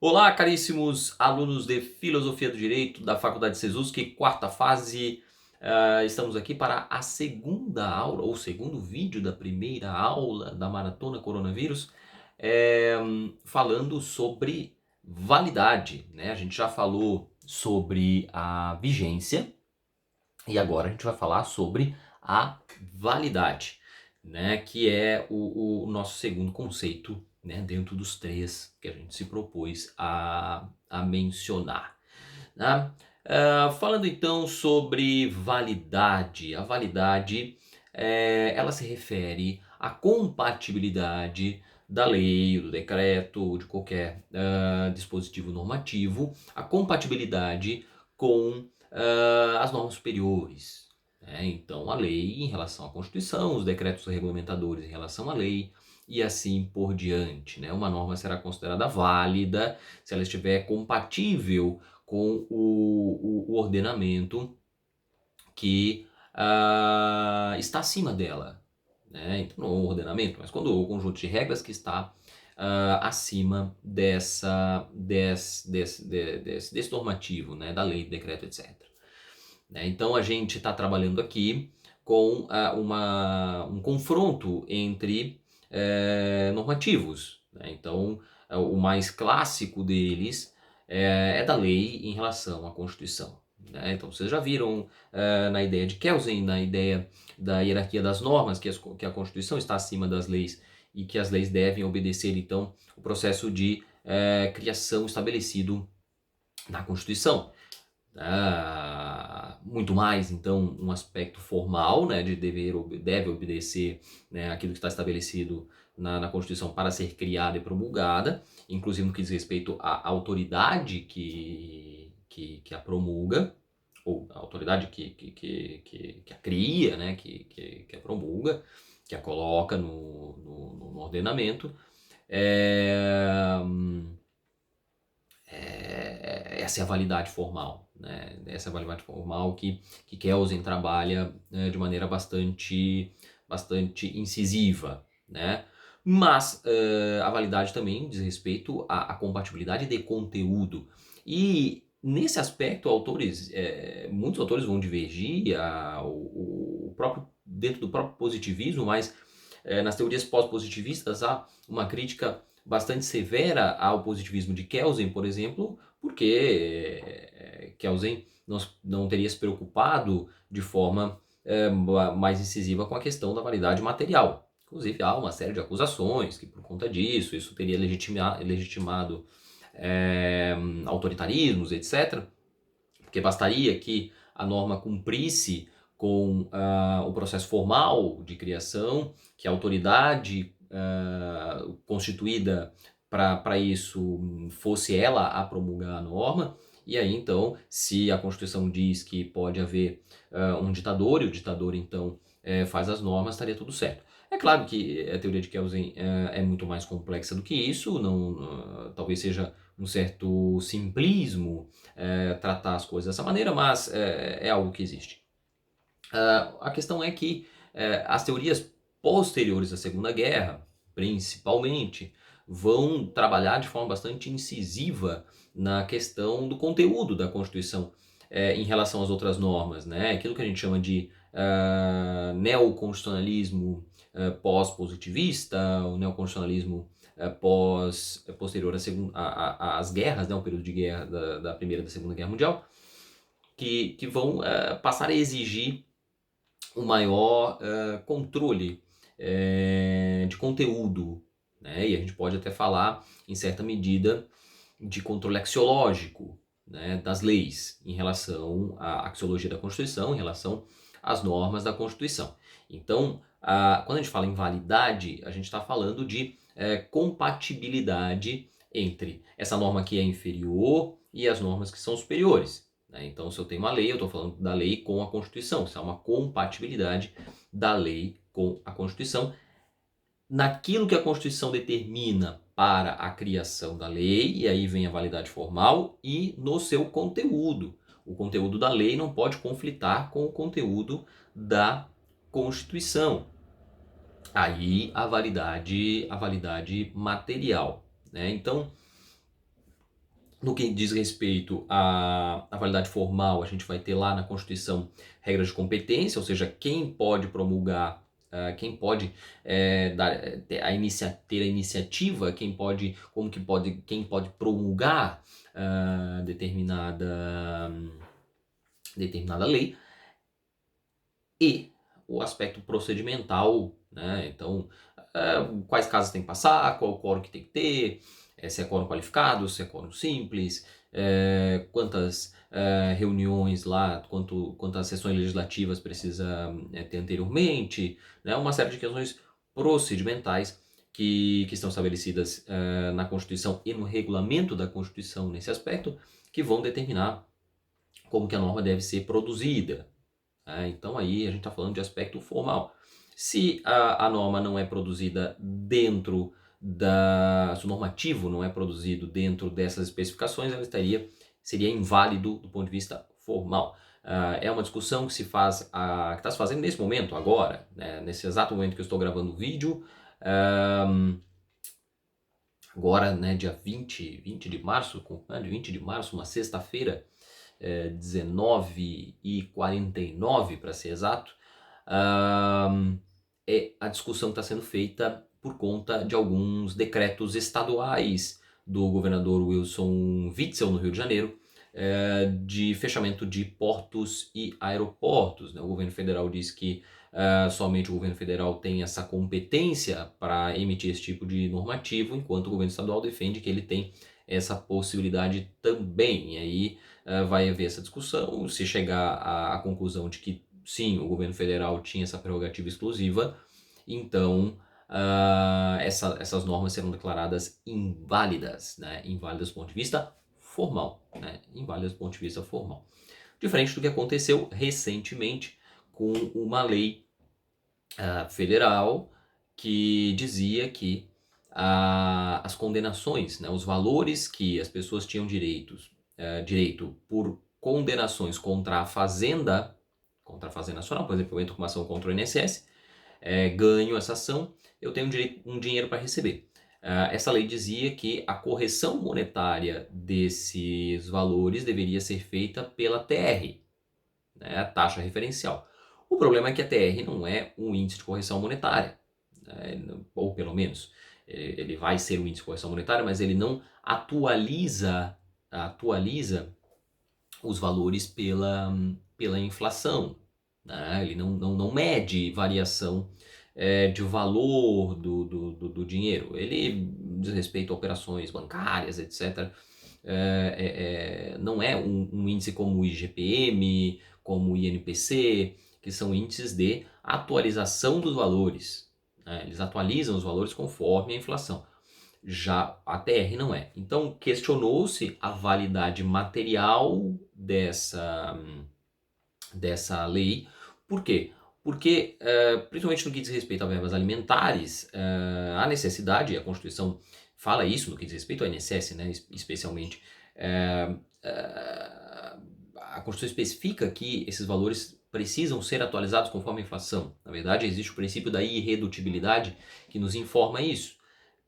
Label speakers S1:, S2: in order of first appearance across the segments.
S1: Olá, caríssimos alunos de Filosofia do Direito da Faculdade Sesusk, quarta fase. Estamos aqui para a segunda aula, ou segundo vídeo da primeira aula da Maratona Coronavírus, falando sobre validade, né? A gente já falou sobre a vigência e agora a gente vai falar sobre a validade, né? Que é o nosso segundo conceito, né? Dentro dos três que a gente se propôs a mencionar, né? Falando então sobre validade, a validade ela se refere à compatibilidade da lei, do decreto, ou de qualquer dispositivo normativo, a compatibilidade com as normas superiores, né? Então, a lei em relação à Constituição, os decretos regulamentadores em relação à lei e assim por diante, né? Uma norma será considerada válida se ela estiver compatível com o ordenamento que está acima dela, né? Então, não o ordenamento, mas quando o conjunto de regras que está acima desse normativo, né? Da lei, decreto, etc. Né? Então a gente está trabalhando aqui com um confronto entre normativos. Né? Então o mais clássico deles é da lei em relação à Constituição. Né? Então vocês já viram na ideia de Kelsen, na ideia da hierarquia das normas, que a Constituição está acima das leis e que as leis devem obedecer, então, o processo de criação estabelecido na Constituição. Muito mais, então, um aspecto formal, né, de deve obedecer, né, aquilo que está estabelecido na Constituição para ser criada e promulgada, inclusive no que diz respeito à autoridade que a promulga, ou a autoridade que a cria, né, que a promulga, que a coloca no ordenamento. É, Essa é a validade formal, né? Essa é a validade formal que Kelsen trabalha de maneira bastante incisiva, né? Mas a validade também diz respeito à compatibilidade de conteúdo. E nesse aspecto, muitos autores vão divergir, dentro do próprio positivismo, mas nas teorias pós-positivistas há uma crítica bastante severa ao positivismo de Kelsen, por exemplo, porque Kelsen não teria se preocupado de forma mais incisiva com a questão da validade material. Inclusive, há uma série de acusações que, por conta disso, isso teria legitimado autoritarismos, etc. Porque bastaria que a norma cumprisse com o processo formal de criação, que a autoridade constituída para isso fosse ela a promulgar a norma, e aí então, se a Constituição diz que pode haver um ditador, e o ditador então faz as normas, estaria tudo certo. É claro que a teoria de Kelsen é muito mais complexa do que isso, talvez seja um certo simplismo tratar as coisas dessa maneira, mas é algo que existe. A questão é que as teorias posteriores à Segunda Guerra, principalmente, vão trabalhar de forma bastante incisiva na questão do conteúdo da Constituição em relação às outras normas, né? Aquilo que a gente chama de neoconstitucionalismo pós-positivista, o neoconstitucionalismo posterior às guerras, né? O período de guerra da Primeira e da Segunda Guerra Mundial, que vão passar a exigir um maior controle de conteúdo, né? E a gente pode até falar, em certa medida, de controle axiológico, né, das leis em relação à axiologia da Constituição, em relação às normas da Constituição. Então, quando a gente fala em validade, a gente está falando de compatibilidade entre essa norma que é inferior e as normas que são superiores. Né? Então, se eu tenho uma lei, eu estou falando da lei com a Constituição. Se há uma compatibilidade da lei com a Constituição, naquilo que a Constituição determina para a criação da lei, e aí vem a validade formal, e no seu conteúdo. O conteúdo da lei não pode conflitar com o conteúdo da Constituição. Aí a validade material. Né? Então, No que diz respeito à validade formal, a gente vai ter lá na Constituição regras de competência, ou seja, quem pode promulgar, quem pode ter a iniciativa, quem pode promulgar determinada lei, e o aspecto procedimental, né? Então, quais casos tem que passar, qual o quórum que tem que ter, se é quórum qualificado, se é quórum simples, quantas reuniões lá, quantas sessões legislativas precisa ter anteriormente, né? Uma série de questões procedimentais que estão estabelecidas na Constituição e no regulamento da Constituição nesse aspecto, que vão determinar como que a norma deve ser produzida. Então aí a gente está falando de aspecto formal. Se a norma não é produzida dentro se o normativo não é produzido dentro dessas especificações, seria inválido do ponto de vista formal. É uma discussão que se faz, que está se fazendo nesse momento, agora, né, nesse exato momento que eu estou gravando o vídeo, agora, né, dia 20 de março, de 20 de março, uma sexta-feira, 19h49 para ser exato, a discussão está sendo feita por conta de alguns decretos estaduais do governador Wilson Witzel, no Rio de Janeiro, de fechamento de portos e aeroportos, né? O governo federal diz que somente o governo federal tem essa competência para emitir esse tipo de normativo, enquanto o governo estadual defende que ele tem essa possibilidade também. E aí vai haver essa discussão. Se chegar à conclusão de que sim, o governo federal tinha essa prerrogativa exclusiva, então essas normas serão declaradas inválidas, né? Inválidas do ponto de vista formal, né? Inválidas do ponto de vista formal. Diferente do que aconteceu recentemente com uma lei federal que dizia que as condenações, né, os valores que as pessoas tinham direito por condenações contra a Fazenda Nacional, por exemplo, eu entro com uma ação contra o INSS, ganho essa ação, eu tenho um dinheiro para receber. Essa lei dizia que a correção monetária desses valores deveria ser feita pela TR, né, a taxa referencial. O problema é que a TR não é um índice de correção monetária, né, ou pelo menos ele vai ser um índice de correção monetária, mas ele não atualiza os valores pela inflação, né? Ele não mede variação de valor do dinheiro. Ele diz respeito a operações bancárias, etc. Não é um índice como o IGPM, como o INPC, que são índices de atualização dos valores, né? Eles atualizam os valores conforme a inflação. Já a TR não é. Então questionou-se a validade material dessa lei. Por quê? Porque, principalmente no que diz respeito a verbas alimentares, a necessidade, a Constituição fala isso no que diz respeito ao INSS, né, especialmente, a Constituição especifica que esses valores precisam ser atualizados conforme a inflação. Na verdade, existe o princípio da irredutibilidade que nos informa isso,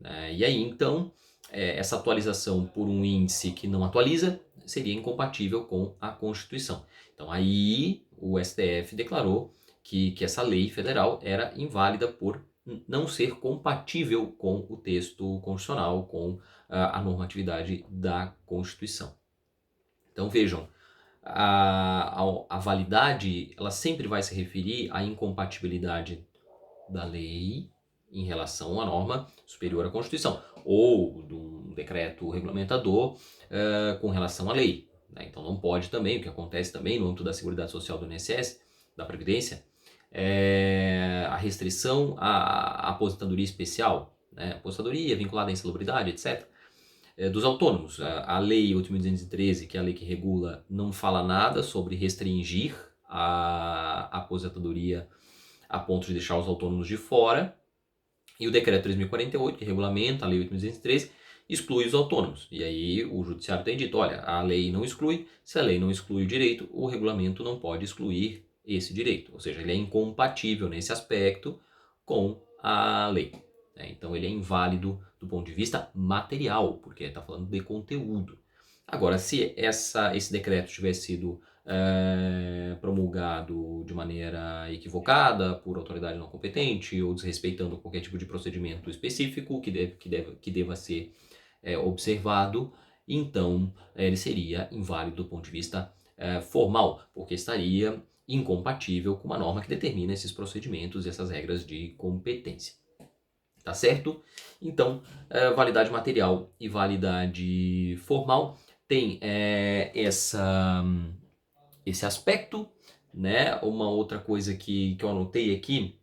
S1: né? E aí, então, essa atualização por um índice que não atualiza seria incompatível com a Constituição. Então, aí o STF declarou que essa lei federal era inválida por não ser compatível com o texto constitucional, com a normatividade da Constituição. Então, vejam, a validade ela sempre vai se referir à incompatibilidade da lei em relação à norma superior à Constituição, ou de um decreto regulamentador com relação à lei, né? Então não pode também, o que acontece também no âmbito da Seguridade Social do INSS, da Previdência, a restrição à aposentadoria especial, né? Aposentadoria vinculada à insalubridade, etc. Dos autônomos. A Lei 8.213, que é a lei que regula, não fala nada sobre restringir a aposentadoria a ponto de deixar os autônomos de fora. E o decreto 3.048, que regulamenta a lei 8.213, exclui os autônomos. E aí o judiciário tem dito, olha, a lei não exclui, se a lei não exclui o direito, o regulamento não pode excluir esse direito. Ou seja, ele é incompatível nesse aspecto com a lei. Então ele é inválido do ponto de vista material, porque está falando de conteúdo. Agora, se esse decreto tivesse sido promulgado de maneira equivocada por autoridade não competente ou desrespeitando qualquer tipo de procedimento específico que deva ser observado, então ele seria inválido do ponto de vista formal, porque estaria incompatível com uma norma que determina esses procedimentos e essas regras de competência. Tá certo? Então, validade material e validade formal tem esse aspecto, né? Uma outra coisa que eu anotei aqui,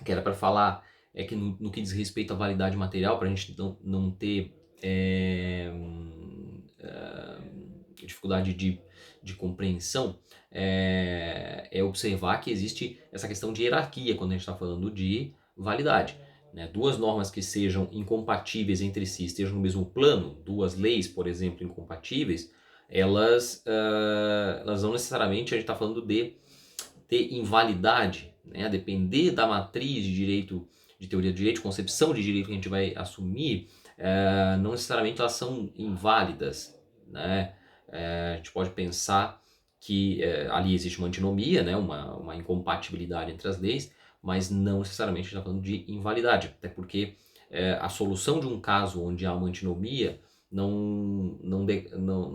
S1: que era para falar, é que no que diz respeito à validade material, para a gente não ter dificuldade de compreensão, é observar que existe essa questão de hierarquia quando a gente está falando de validade. Né? Duas normas que sejam incompatíveis entre si, estejam no mesmo plano, duas leis, por exemplo, incompatíveis, elas não necessariamente a gente está falando de ter invalidade, né? A depender da matriz de direito, de teoria de direito, de concepção de direito que a gente vai assumir, não necessariamente elas são inválidas, né? A gente pode pensar que ali existe uma antinomia, né? Uma incompatibilidade entre as leis, mas não necessariamente está falando de invalidade, até porque a solução de um caso onde há uma antinomia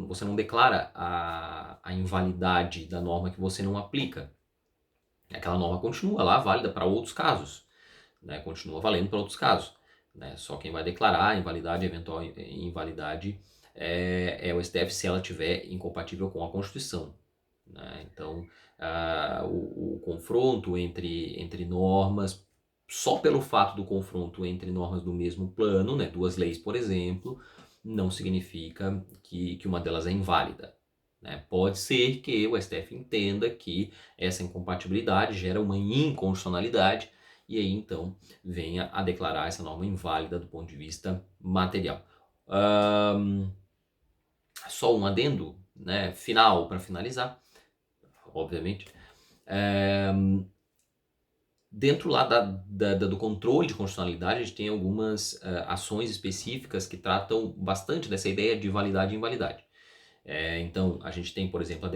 S1: você não declara a invalidade da norma que você não aplica. Aquela norma continua lá válida para outros casos, né? Continua valendo para outros casos. Né? Só quem vai declarar a invalidade, eventual invalidade, é o STF se ela tiver incompatível com a Constituição. Né? Então, o confronto entre normas, só pelo fato do confronto entre normas do mesmo plano, né? Duas leis, por exemplo, não significa que uma delas é inválida. Né? Pode ser que o STF entenda que essa incompatibilidade gera uma inconstitucionalidade e aí então venha a declarar essa norma inválida do ponto de vista material. Só um adendo, né, final para finalizar, obviamente. Dentro lá do controle de constitucionalidade, a gente tem algumas ações específicas que tratam bastante dessa ideia de validade e invalidade. Então, a gente tem, por exemplo,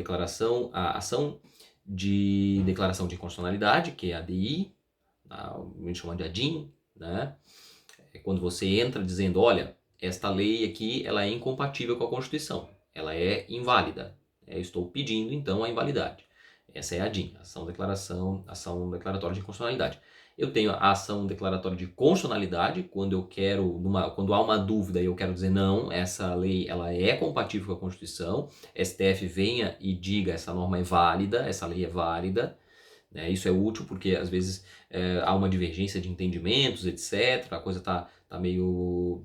S1: a ação de declaração de inconstitucionalidade, que é a ADI, a gente chama de ADIM, né? É quando você entra dizendo, olha, esta lei aqui ela é incompatível com a Constituição, ela é inválida. Eu estou pedindo, então, a invalidade. Essa é a ADIM, ação declaratória de inconstitucionalidade. Eu tenho a ação declaratória de constitucionalidade, quando quando há uma dúvida e eu quero dizer não, essa lei ela é compatível com a Constituição, STF venha e diga essa norma é válida, essa lei é válida, né? Isso é útil porque às vezes há uma divergência de entendimentos, etc. A coisa está meio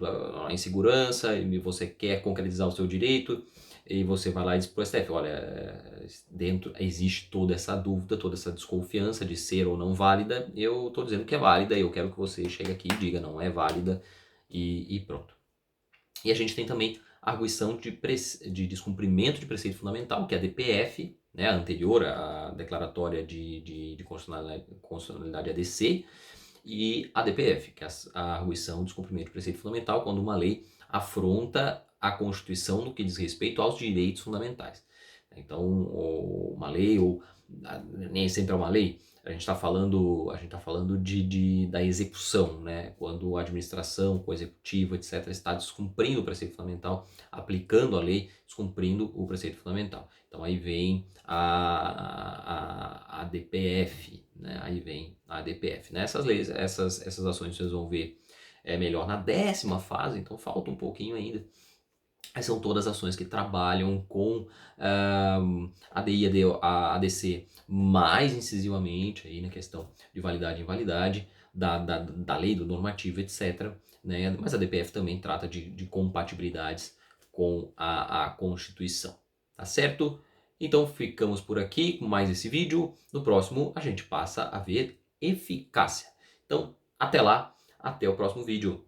S1: em segurança e você quer concretizar o seu direito e você vai lá e diz para o STF, olha, dentro existe toda essa dúvida, toda essa desconfiança de ser ou não válida, eu estou dizendo que é válida e eu quero que você chegue aqui e diga não é válida e pronto. E a gente tem também a arguição de descumprimento de preceito fundamental, que é a DPF, né, a anterior à declaratória de constitucionalidade ADC, e a DPF, que é a arguição de descumprimento de preceito fundamental, quando uma lei afronta a Constituição no que diz respeito aos direitos fundamentais. Então, uma lei, ou nem sempre é uma lei, a gente está falando da execução, né? Quando a administração, o executivo, etc., está descumprindo o preceito fundamental, aplicando a lei, descumprindo o preceito fundamental. Então aí vem a DPF, né? Aí vem a DPF. Né? Essas leis, essas ações vocês vão ver melhor na 10ª fase, então falta um pouquinho ainda. Essas são todas ações que trabalham com a DI e a ADC mais incisivamente aí na questão de validade e invalidade da lei, do normativo, etc. Né? Mas a DPF também trata de compatibilidades com a Constituição. Tá certo? Então ficamos por aqui com mais esse vídeo. No próximo a gente passa a ver eficácia. Então, até lá, até o próximo vídeo.